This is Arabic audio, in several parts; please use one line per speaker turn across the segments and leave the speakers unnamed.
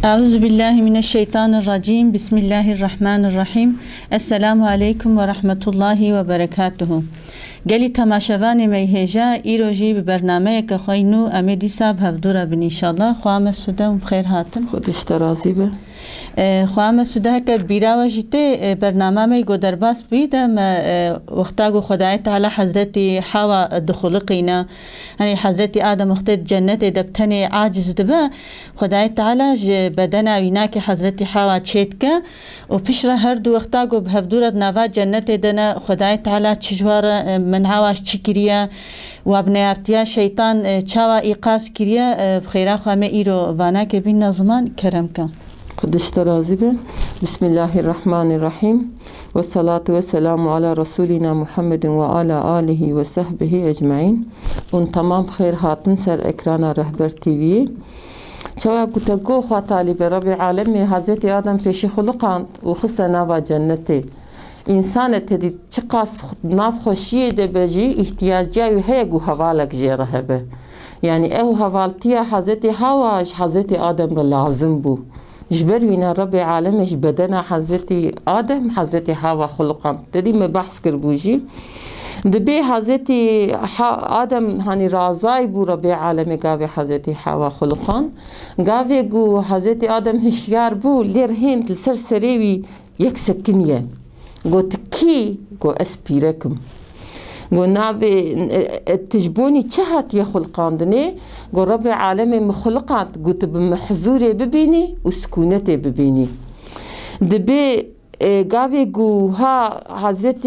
أعوذ بالله من الشيطان الرجيم. بسم الله الرحمن الرحيم. السلام عليكم ورحمة الله وبركاته. گلی تماشاوان میهجا ایروجی به برنامه که خوینو امیدی صاحب هفدورا بن انشالله. خواهم سوده بخیر هاتن.
خودش ترازی به
خواهم سوده که بیراو جیته برنامه می گودرباس بیدم وقتا گو خدای تعالی حضرت حوا دخلقینا یعنی حضرت آدم وقت جنت دبتن عاجز دبه خدای تعالی بدن وینا که حضرت حوا چید که و پیشره هر دو وقتا گو به هفدورا نوا جنت دنا خدای تعالی چجوار من عواش چی کریه و ابنیارتیا شیطان چاوا ایقاس کریه بخیره خواه ایرو وانا که بین نظمان کرم کن.
خودش ترازی به بسم الله الرحمن الرحیم و صلاة و سلام علی رسولنا محمد و علی آله و صحبه اجمعین. اون تمام خیر هاتن سر اکران رهبر تیوی. چوا گوتگو خواه طالب رب عالمی حضرت آدم پیش خلقاند و خست نوا جنتی انسان تدی چقاس ناف خوشیه ده بجی احتیاجی هی گو حوالک جیره به یعنی او حوالتیا حضرت حواش حضرت آدم را لازم بو جبر وینا رب عالمش بدن حضرت آدم حضرت حوا خلقان تدی میں بحث کر بوجی دبی حضرت آدم هانی رازای بو رب عالم گاوی حضرت حوا خلقان گاوی گو حضرت آدم هشیار بو لیر هین تل سر سریوی یک سکنیه گو تکی گو اسپیرکم گو نابی تجبونی چه هات یه خلقاندنه گو رب عالم مخلقات گو تب محزوره ببینی و سکونته ببینی دبی گاوی گو ها حضرت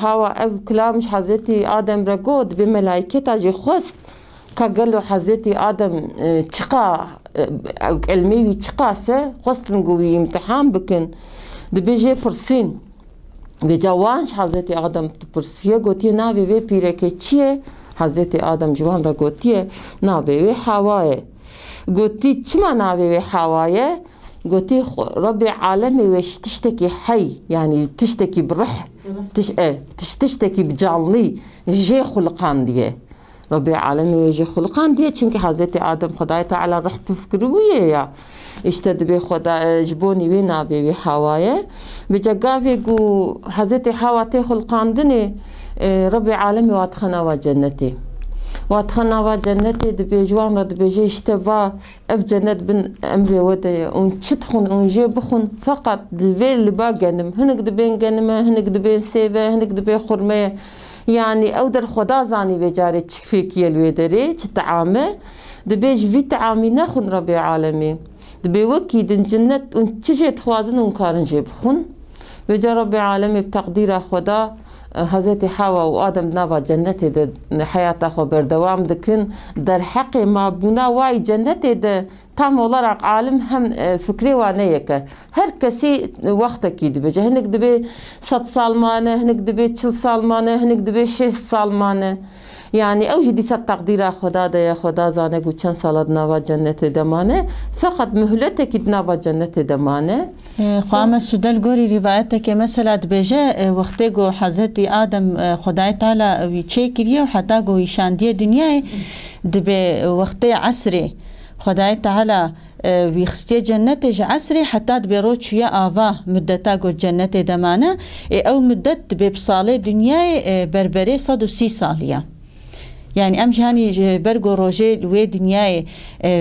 هوا او کلامش حضرت آدم را گود به ملائکه تاجی خواست که گلو حضرت آدم چقا علمیوی چقا سه خواستن گوی امتحان بکن دبی جه پرسین و جوانش حضرت آدم پرسیه گوتیه ناوی وی پیره که چیه حضرت آدم جوان را گوتیه ناوی وی حوایه گوتی چما ناوی وی حوایه گوتی رب عالمی وش تشتكي حي يعني تشتكي بروح تشتكي بجانلي جي خلقان ديه رب عالمی وجه خلقان ديه چونك حضرت آدم خدای تعالی رح بفكرويه يا اشتد به خدا جبوني وينا بي حوايه بجاقافي قو حضرت حواتي خلقان دني رب عالمی وادخنا وجنتي وادخلنا و جنتي دبي جوان رد بيجي اشتبا اف جنت بن امري ودي اون تشتخون اون جي بخون فقط دبي اللي باقنم هنك دبين قنمه هنك دبين سيبه هنك دبي خرمه يعني او در خدا زاني بجاري تشفيكي الويدري تتعامه دبيج في تعامي نخون ربي عالمي دبي وكي دن جنت اون تشجي تخوازن اون كارن جي بخون بجا ربي عالمي بتقدير خدا حضرت حوا و آدم نوا جنت ده حیات خو بردوام دکن در حق ما بنا وای جنت ده tam olarak عالم هم فکری وانه یکه هر کسی وقت کید بجه هنگ دبی 100 سال مانه هنگ دبی 40 سال مانه هنگ دبی 6 سال مانه يعني أوجه دي ست تقدير خدا ده يا خدا زانه قو چند سالات نوا جنت دمانه فقط مهلتك نوا جنت دمانه
خواهم سودل گوری روایت که مثلا بجه وقتی گو حضرت آدم خدای تعالی وی چه کریه و حتی گو ایشاندی دنیای دبه وقتی عصر خدای تعالی وی خستی جنتش عصر حتی دبه رو چیه آوا مدتا گو جنت دمانه او مدت دبه بساله دنیای بربره 130 سالیه يعني أمشي هاني برجو روجي وي دنياي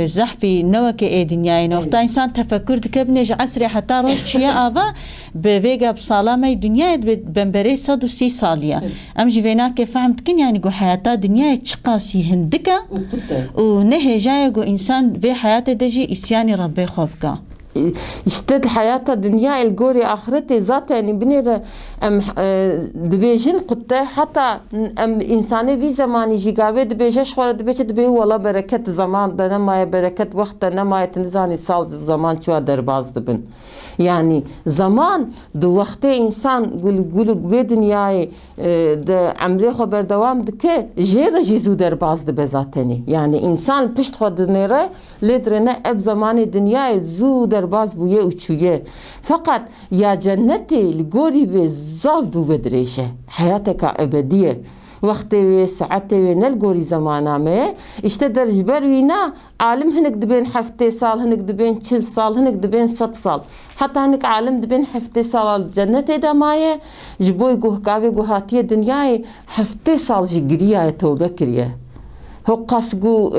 زحفي نوك إيه دنياي نوقتا إنسان تفكر دكبنج عصري حتى روج شيا آبا ببيجا بصالامي دنياي بنبري 130 سالية أمشي فيناك فهمت كن يعني جو حياتا دنياي تشقاسي هندكا ونهي جاي جو إنسان بي حياته دجي إسياني ربي خوفكا
اشتد حياة الدنيا الجوري آخرتي ذات يعني بنير دبيجن قطة حتى إنساني في زمان يجي قاوي دبيجش خورة دبيجة دبيه والله بركة زمان ده نما بركة وقت نما يتنزاني سال زمان شو درباز دبن يعني زمان دو وقت إنسان قولوا في دنياي ده عمري خبر دوام دكه جير جيزو درباز دبزاتني يعني إنسان بشت خود نيره لدرنا أب زمان الدنيا زو درباز بويه وشويه فقط يا جنتي الجوري بزاف دو بدريشه حياتك أبدية وقت ساعت نلقوري زمانا ما اشتدر جبر وينا عالم هنك دبين 7 سال هنك دبين 40 سال هنك دبين 100 سال حتى هنك عالم دبين 7 سال جنة دا مايه جبوي جوه كافي جوه هاتيه دنياي 7 سال جيجريا توبة كريه هو قاسقو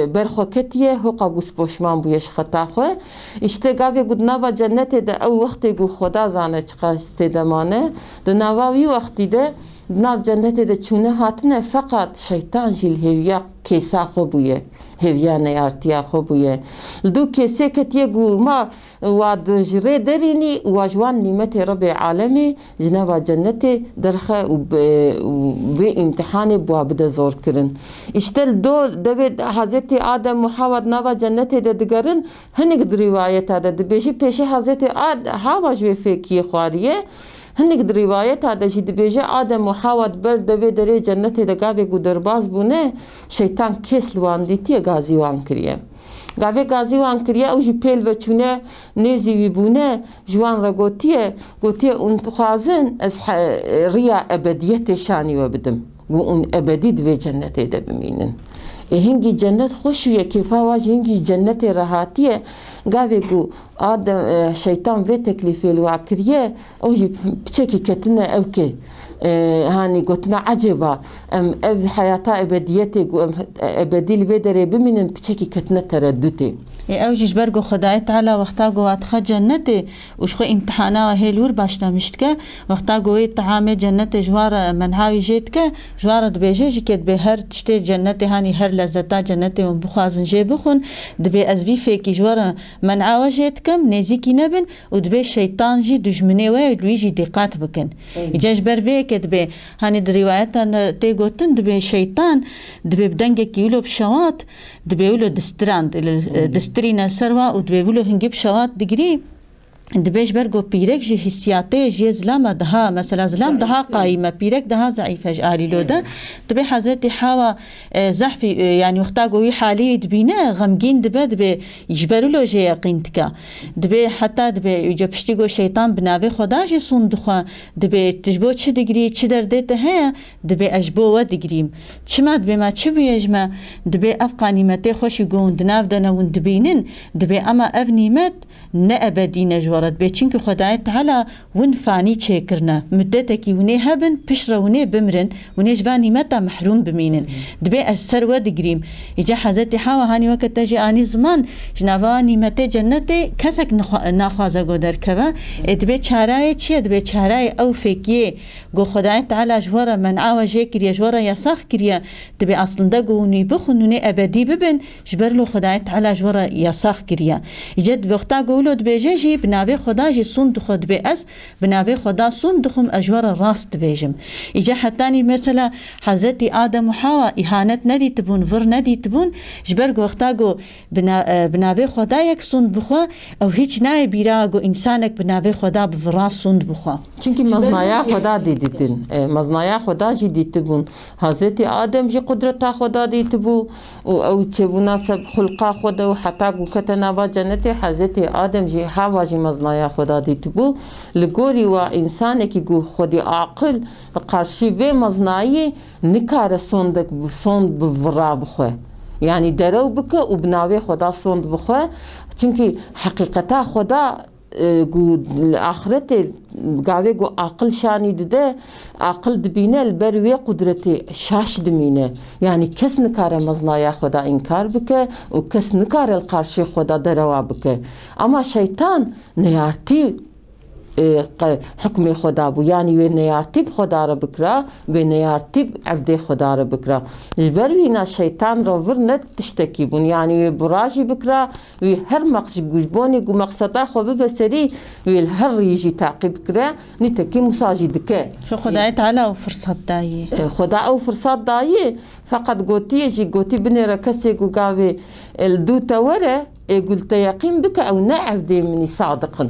برخو كتيه هو قاقوس بوشمان بويش خطاخوه اشته قافي قد نابا جنة دا او وقت جو خدا زانه چقاسته دمانه دا ناواوي وقت دا ناب جنة دا چونه هاتنه فقط شیطان جیل هویا کیسا خو بویه هویا نیارتیا خو بویه لدو کیسه کتیه گو ما واد جره درینی واجوان نعمت رب عالمی جنابا جنة درخه و به امتحان بوابده زور کرن اشتل دول دوید حضرت آدم محاود نابا جنة دا دگرن هنگ روایت دا دبیجی پیش حضرت حواج و فیکی خواریه هنگ در روایت هذا جد بيجي آدم وحاول برد دوی دری جنت دگاوی گو درباز بونه شیطان کس لوان دیتی گازی وان کریه گاوی گازی وان کریه او جی پیل و چونه نیزی وی بونه جوان را گوتیه اون خوازن از ریا ابدیت شانی و بدم و اون ابدی دوی جنت ده بمینن هنگی جنت خوشویه کیفا واج هنگی جنت راحتیه گاوی گو آدم شیطان و تکلیفی لوا کریه او جی بچکی کتنه او که هانی گوتنا عجبا ام او حیاتا ابدیتی گو ام ابدی لوی داره بمینن بچکی کتنه ترددی
اوجيش برجو خداي تعالى وقتاجو واتخا جنتي وشخو امتحانا وهيلور باشتا مشتكا وقتاجو يتعامل جنتي جوار منهاوي جيتكا جوار دبيجي جيكت بهر تشتي جنتي هاني هر لزتا جنتي وبخوازن جي بخون دبي ازبي فيكي جوار منعاوي جيتكم نزيكي نبن ودبي شيطان جي دجمني واي لويجي دقات بكن يجاش برفيك دبي هاني درواياتا تيغوتن دبي شيطان دبي بدنجك يولو بشوات دبي يولو دستراند ترينا سروا ودبيبلو هنجيب شوات دقري دبيش برجو بيرك جي حسياتي جي زلامة دها مثلا زلام دها قايمة بيرك دها ضعيفة جاري لودا دبي حضرتي حوا زحفي يعني وقتاقوي حالي دبينا غمجين دبي يجبروا له جي يقينتكا دبي حتى دبي يجبشتيقو شيطان بنابي خدا جي صندوخا دبي تجبو تش دقري تش درديته هيا دبي اجبو ودقريم تشما دبي ما تشبو يجما دبي افقا نيمتي خوش يقون دناف دنا وندبينن دبي اما اف نيمت نأبدين جوار دبي چونك خدای تعالی ون فانی چه کرنا مدتکی ونی هبن پشر ونی بمرن ونی جوانی متا محروم بمینن دبی اثر و دگریم اجا حضرت حوا هانی وقت تجی آنی زمان جنوانی متا جنت کسک نخوازه گو در کوا دبی چارای چیه دبی چارای او فکیه گو خدای تعالی جوار منع و جه کریه جوار یساخ کریه دبی اصلا دا گو ونی بخون ونی ابدی ببن جبرلو خدای تعالی جوار یساخ کریه اجا دبی وقتا گولو دبی جی بنابه خدا جي صند خد بأس بنابه خدا صندخم أجوار راست بيجم إجا حتاني مثلا حضرت آدم وحواء إهانت ندي تبون فر ندي تبون جبرگو وقتاگو بنابه خدا يك صند بخوا أو هيچ ناي بيراغو إنسانك بنابه خدا بفرا صند بخوا
چونكي مزنايا خدا دي ديتن مزنايا خدا جي دي تبون حضرت آدم جي قدرتا خدا دي تبو أو تبونا سب خلقا خدا وحتاگو كتنابا جنتي حضرت آدم جي حوا جي مزنايا خدا دي تبو لگوري و انسان كي گو خودي عاقل قرشي و مزنايي نكار صندك صند بفرا بخوه يعني درو بك وبناوي خدا صند بخوه چونكي حقيقتا خدا گو آخرت گاوی گو عقل شانی دده عقل دبینه البروی قدرت شاش دمینه یعنی کس نکاره مزنایا خدا انکار بکه و کس نکاره القرشی خدا دروا بکه اما شیطان نیارتی حکم خدا بو یعنی و نیارتی خدا را بکرا و نیارتی عبد خدا را بکرا جبروینا شیطان را ور نتشتکی بون یعنی و براجی بکرا و هر مقصد گوشبونی گو مقصده خو ببسری و هر ریجی تعقیب کرا نتکی مساجی دکه
شو خدای تعالی و فرصت دایی
خدا او فرصت دایی فقط گوتی جی گوتی بنی را کسی گو گاوی الدو توره قلت یقین بک او نه عبدی منی صادقن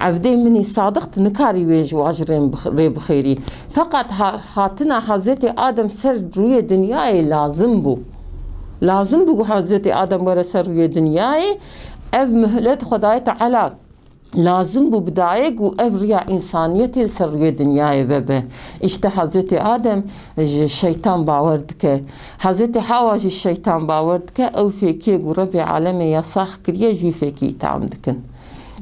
عبدي مني صادقت نكاري ويج واجرين بخيري فقط هاتنا حضرت آدم سر روی دنیای لازم بو حضرت آدم ور سر روی دنیای اف مهلت خدای تعالی لازم بو بداية و أفريا إنسانية السروية دنياي بابا إشتا حضرت آدم الشيطان باوردك حضرت حواء الشيطان باوردك أو فيكي ربي عالمي يصاح كريا جوي فيكي تام دكن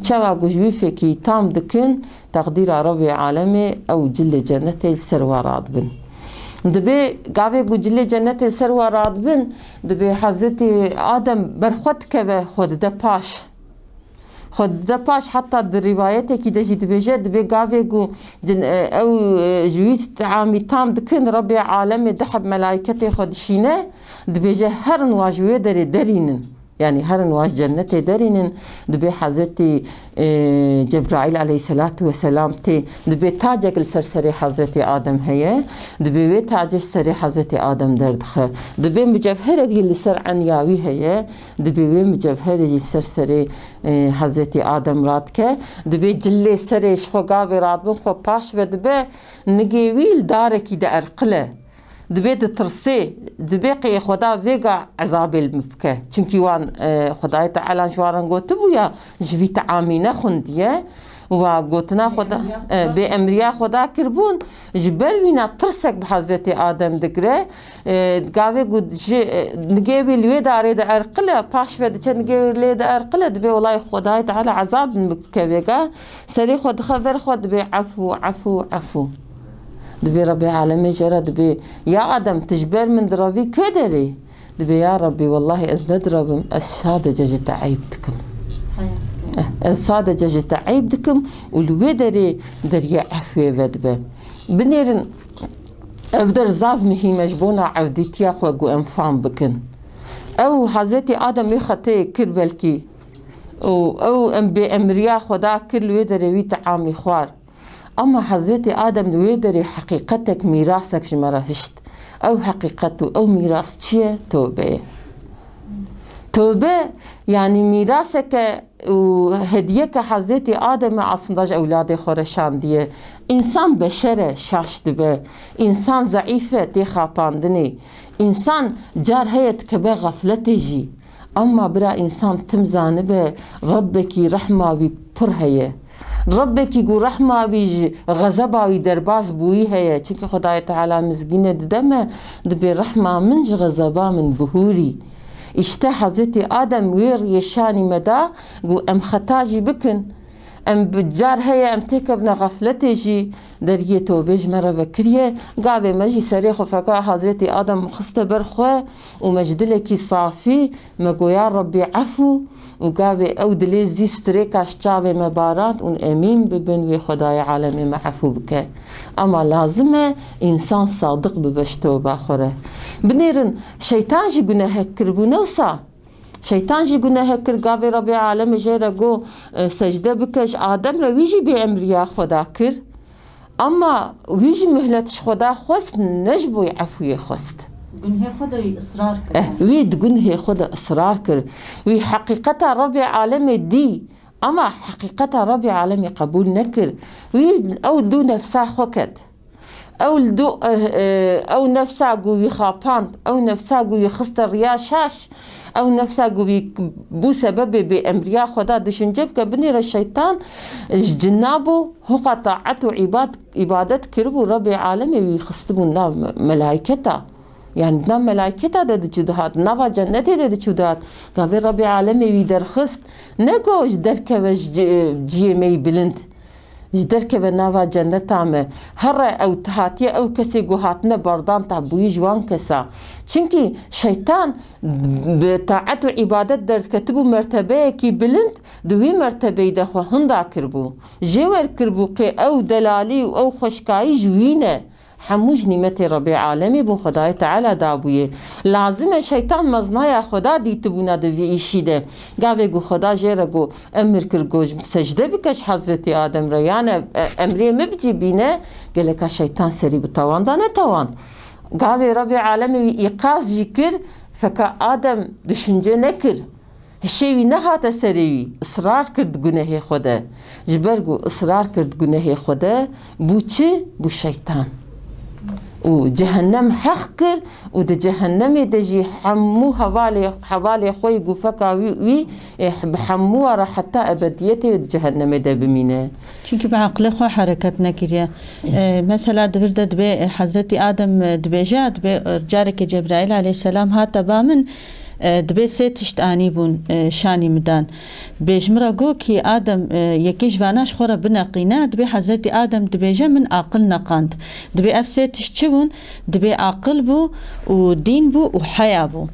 شوا جوي فيكي تام دكن تقدير ربي عالمي أو جل جنة السروة رادبن دبي قاوي جل جنة السروة رادبن دبي حضرت آدم برخوت كبه خود ده باش خود ده باش حتى الروايات كي دجي دبيجه دبي قافيقو او جويت عامي تام دكن ربي عالمي دحب ملائكتي خود شينه دبيجه هر نواجوية دارينن يعني هر نواج جنتي دارينن دبي حضرتي جبرائيل عليه الصلاة والسلام تي دبي تاجك السرسري حضرتي آدم هي دبي تاجش سري حضرتي آدم دردخه دبي مجوهرة اللي سر عنياوي هي دبي مجوهرة اللي سرسري حضرتي آدم راتك دبي جلي سري شخو قابي راتبون خو باش ودبي نجيويل داركي دا أرقله دبي ترسي دبي قي خدا فيغا عذاب المفكه چونكي وان خداي تعالى شوارن قوتبو يا جوي تعامينا خنديه وقوتنا خدا بأمريا خدا كربون جبروينا ترسك بحضرت آدم دقره قاوي قد نجيبي لوي داري دا أرقله باش فد چه نجيبي لوي دا أرقله دبي والله خداي تعالى عذاب المفكه فيغا سري خد خبر خد دبي عفو عفو عفو دبي ربي عالمي جرى دبي يا آدم تجبر من درابي كدري دبي يا ربي والله أزندرب السادة ججت عيبتكم السادة ججت عيبتكم والودري دريا عفوي ودبي بنيرن أبدر زاف مهي مجبونة عوديتيا خوغو أنفان بكن أو حضرتي آدم يخطي كربلكي أو أم بأمريا خدا كل ودري ويتعامي خوار أما حضرتي آدم دويدري حقيقتك ميراثك جمرة هشت أو حقيقته أو ميراث شيء توبة توبة يعني ميراثك وهديك حضرتي آدم عصنداج أولاد خورشان ديه إنسان بشرة شاش دبه إنسان ضعيفة تخاباندني إنسان جار هيت كبه غفلته جي أما برا إنسان تمزانبه ربك رحمة ببر هيه ربك يقول رحمة بيجي غضبها ويدرباز بوي هي چونك خداي تعالى مزقينة دمه دبي رحمة منج غضبها من بهوري اشتا حضرتي آدم وير يشاني مدا قو ام خطاجي بكن ام بجار هي ام تكبنا غفلتي جي دريه توبيج مرة بكريه قابي مجي سريخو فكا حضرتي آدم خسته برخوه ومجدلكي صافي مقو يا ربي عفو وقابي او دلي زيستريكا شعبي مبارات ون امين ببن وي خداي عالمي معفو بك اما لازمه انسان صادق ببشتو باخره بنيرن شيطان جي قناه كربو نوسا شيطان جي قناه كر قابي ربي عالمي جيرا قو سجده بكش آدم رو ويجي بأمريا خدا كر اما ويجي مهلتش خدا خست نجبو يعفو خست
قنهي خدا وي إصرار كر
ويد قنهي خدا إصرار كر وي حقيقة ربي عالمي دي أما حقيقة ربي عالمي قبول نكر وي أو دو نفسها خوكت أو دو أو نفسها قوي خابان أو نفسها قوي خست الرياشاش أو نفسها قوي بو سبب بأمريا خدا دشن جبك بنير الشيطان جنابو هو قطاعته عبادة كربو ربي عالمي ويخستبو ملائكته يعني نام ملائكته ده جدهات نوا جنته ده جدهات قابل ربي عالمي ويدرخست نگوش دركوش جيمي بلند جدركب نوا جنته ما هر او تهاتي او كسي جوهاتنا بردان تابوي جوان كسا چونكي شيطان بتاعته عبادة در كتبو مرتبه كي بلند دوي مرتبه ده خو هندا كربو جوار كربو قي او دلالي او خشكاي جوينه حموج نعمت ربي عالمي بو خداي تعالى دابويه لازم الشيطان مزنايا خدا دي تبونا دوي ايشي ده قاوه گو خدا جيره گو امر كرگو سجده بكش حضرت آدم را يعني امري مبجي بينه قلك الشيطان سري بتوان دا نتوان قاوه ربي عالمي ايقاز جيكر فكا آدم دشنجه نكر هشيوي نهات سريوي اصرار کرد گناه خدا جبرگو اصرار کرد گناه خدا بو چه؟ بو شيطان وجهنم حقر ود جهنم دجي حمو حوالي خوي قفكا وي بحموها راح حتى أبديتي جهنم دا بمينه
چونکی بعقل خو حرکت نکریه مثلا دبرده دبی حضرت آدم دبیجه دبی جارك جبرائيل عليه السلام هاتا بامن دبی سه تشت آنی بون شانی مدان بیجمرا گو کی آدم یکیش واناش خورا بنقینه دبی حضرت آدم دبیجه من عقل نقاند دبی اف سه تشت چه بون دبی عقل بو و دین بو و حیا بو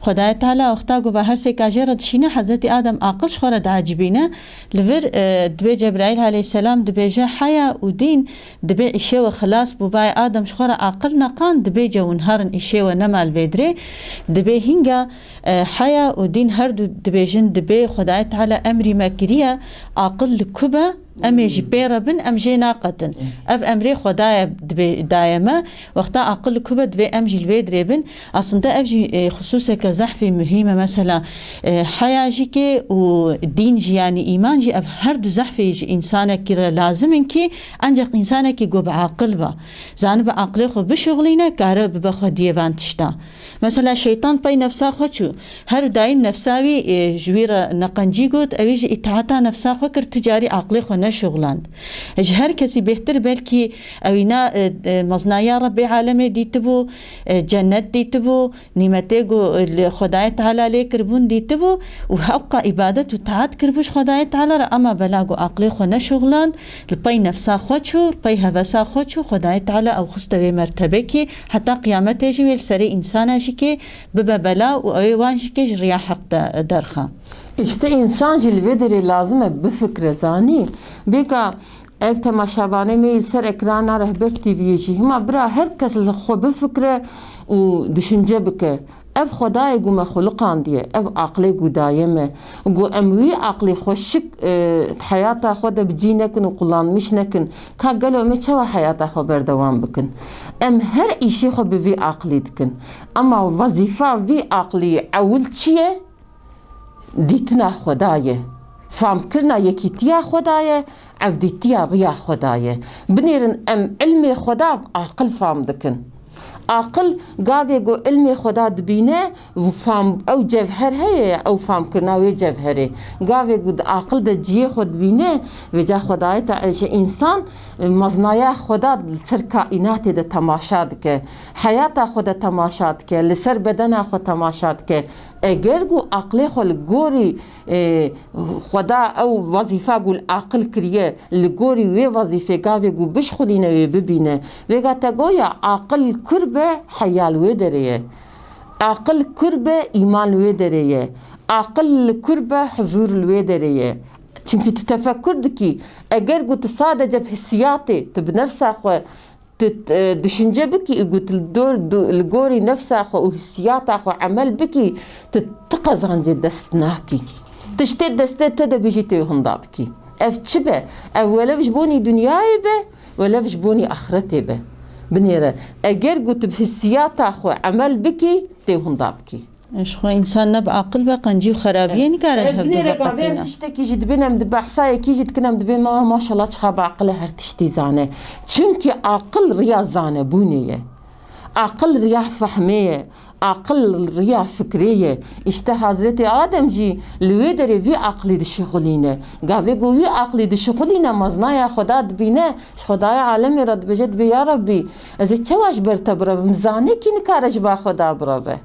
خدای تعالی اختاگو به هر سه کاجر دشینه حضرت آدم عقلش خورا دعجبینه لور دبی جبرائیل علیه السلام دبیجه حیا و دین دبی ایشه و خلاص بو بای آدم خورا عقل نقان دبی جون هرن ایشه و نمال ویدره دبی هنگا حیا و دین هر دو دبیجن دبی خدای تعالی امری مکریه عقل کبه امی جبیره بن ام جی ناقتن اف امری خدای دایمه وقتا عقل کبه دبی ام جلوی دربن اصلا اف جی خصوصا كزحفي مهمة مثلا حياة جيكي ودين جي يعني إيمان جي أف هردو زحفي جي إنسانك كرا لازم إنكي أنجق إنسانك يقو بعقل با زان بعقل خو بشغلينا كارو ببخو ديوان تشتا مثلا شيطان باي نفسا خو چو هر داين نفساوي جويرا نقنجي قد اويج اتعاتا نفسا خو كر تجاري عقل خو نشغلاند هر كسي بهتر بلكي اوينا مزنايا ربي عالمي ديتبو جنت ديتبو نيمتيگو خدای تعالی لیکربون دیتبو و حقا عبادت و طاعت کربوش خدای تعالی را اما بلاگو عقلی خو نشغلان لپای نفسا خودشو لپای هوسا خودشو خدای تعالی او خستوی مرتبه کی حتی قیامت جویل سری انسان که ببا بلا و اویوانش که جریا حق درخا
işte insan jilvederi lazım bifkre zani beka ev temaşabane meyil ser ekrana rehber TV'ye jî hema bira her kes xwe bifkre û düşünce bike ev xwedayê got me xuluqan diye ev aqlê got daye me got em wî aqlê xwe şik heyata xwe de bicî nekin û qulanmış nekin ka gelo me çawa heyata xwe berdewam bikin em her îşê xwe bi vî aqlê dikin ama vazîfa vî aqlî ewil çi ye dîtina xwedayê famkirina yekîtiya xwedayê ev dîtiya riya xwedayê binêrin em ilmê xweda aqil fam dikin عقل گاوی گو علم خدا دبینه و فهم او جوهر هی او فهم کرناوی جوهره گاوی گو عقل د جیه خود بینه و جا خدای تعالی انسان مزنای خدا سر کائنات د تماشا دکه حیات خود تماشا دکه لسر بدن خود تماشا دکه اگر گو عقل خو لگوری خدا او وظیفه گو عقل کریه لگوری وی وظیفه گاوی گو بشخلینه وی ببینه وگا تگویا عقل کربه حیال وی دریه عقل کربه ایمان وی deriye عقل کربه حضور وی deriye çünkü tefekkür ki eğer gut sadece hissiyatı tib nefsa xwe düşünce biki gut lgori nefsa xwe û hissiyata xwe amel biki tqazancı destnaki tişte deste te de bijî tê hunda bikî ev çi be ev welev ji bonî dunyayê be welev ji bonî axiretê be binêre eğer gut bi hissiyata xwe amel bikî tê hunda bikî
شخو انسان نب عقل به قنجی و خرابیه نگارش هفته وقتینا
تشتکی جد بینم دب احسای کی جد کنم دب ما شاء الله چخاب عقل هر تشتی زانه چونکی عقل ریا زانه بونیه عقل ریا فهمیه عقل ریا فکریه işte Hazreti Adem جی لوی دری وی عقلی د شغلینه گاوی گو وی عقلی د شغلینه مزنای خدا دبینه خدای عالم رد بجد بی یا ربی از چواش برتبره مزانه کی نکارج با خدا بره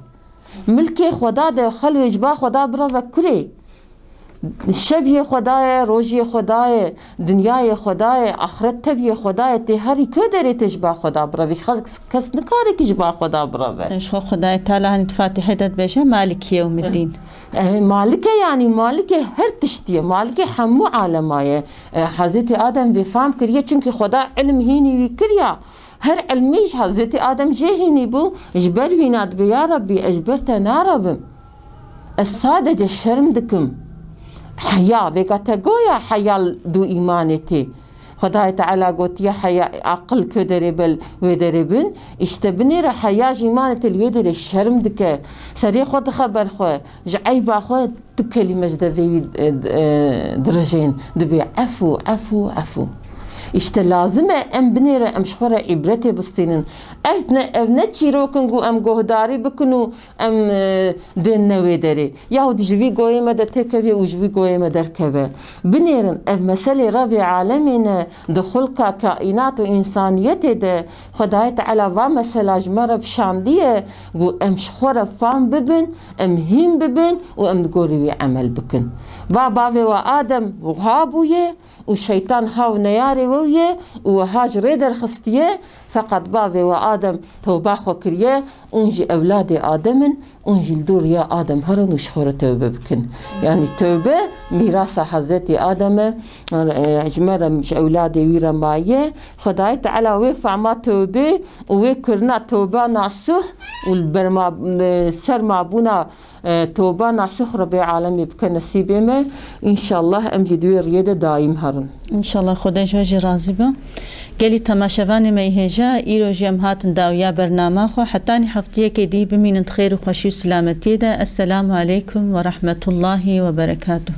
ملک خدا ده خلوش با خدا برا و کری شبیه خدای روزی خدای دنیای خدای آخرت تبیه خدای تی هری که داری تش با خدا برا و کس نکاری کش با خدا برا و
شو خدای تعالی هنید فاتحه داد بشه مالک یوم الدین
مالک یعنی مالک هر تشتیه مالک همو عالمایه حضرت آدم و فهم کریه چونکه خدا علم هینی وی کریا هر علمیش حضرت آدم جهینی بو اجبر ویناد بی یا ربی اجبرت ناربم السادج شرم دکم حیا وگا تگویا حیا دو ایمانتی خدای تعالی گوت یا حیا عقل کدری بل ودربن اشتبنی را حیا ایمانت الودر شرم دکه سری خود خبر خو جعی با خو تو کلمه دوی درجین دبی عفو عفو عفو işte lazım em binere em şxora ibrete bistinin ev ne çirokin gu em gohdari bikinu em den nevederi yahu dijvi goyeme de tekeve ujvi goyeme derkeve binerin ev mesele Rabbi alemine de hulka kainat ve insaniyete de Xudai Teala va mesela jmara bşandiye gu em şxora fam bibin em him bibin و em gorivi amel bikin va bave ve Adem vhabuye والشيطان هاو نياري ويه وهاج ريدر خستيه فقط بافي وآدم توباخو كريه ونجي أولاد آدم ونجي الدور يا آدم هرن وشخورة توبة بكن يعني توبة ميراث حضرت آدم جمرة مش أولادي ويرا مايه خداي تعالى ويفع ما توبة ويكرنا توبة نعسوه والبرما سر معبونا توبة نعسوه ربي عالمي بكن نسيبه ما إن شاء الله أمجي دوير يده دايم هرن
إن شاء الله خدای جوجی راضی با گلی تماشاوان میهجا ایرو جم هاتن داویا برنامه خو حتی هفتیه که دی بمینند خیر و خوشی و سلامتی ده. السلام علیکم و رحمت الله و برکاته.